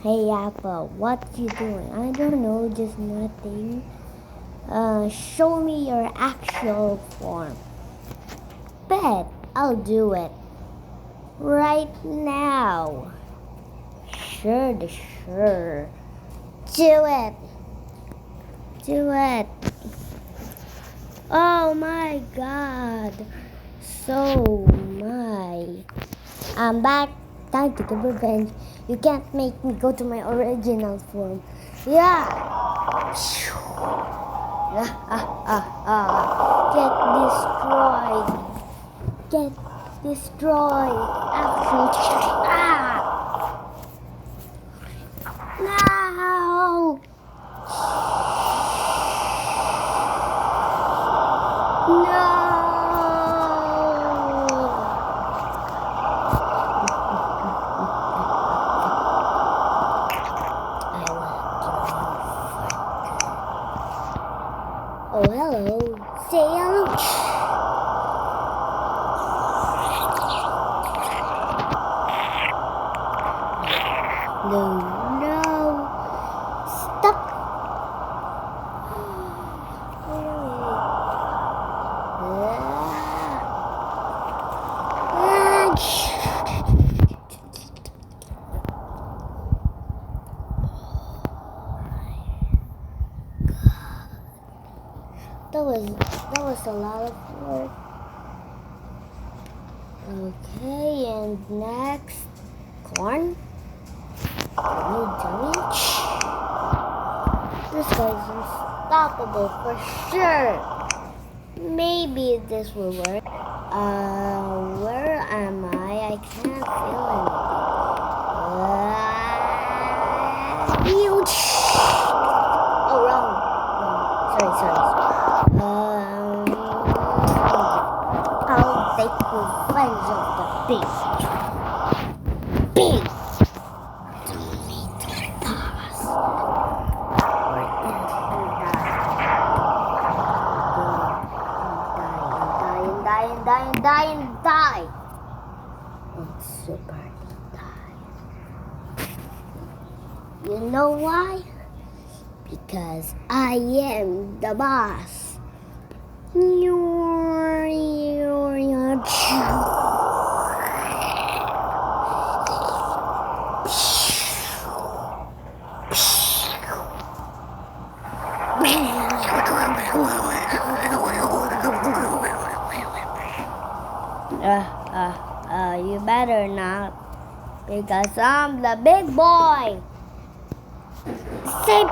Hey Apple, what you doing? I don't know, just nothing. Show me your actual form. Bet I'll do it right now. Sure. Do it. Oh my God. So I'm back. Time to get revenge. You can't make me go to my original form. Yeah. Get destroyed. Actually. No. Oh, hello. Say hello. No. Stop. That was a lot of work. Okay, and next, corn. Dummy. This guy's unstoppable for sure. Maybe this will work. Where am I? I can't feel anything. Huge. Oh, wrong. Sorry. I'll take revenge of the beast. Big. Die. It's super die. You know why? Because I am the boss. You better not, because I'm the big boy. Say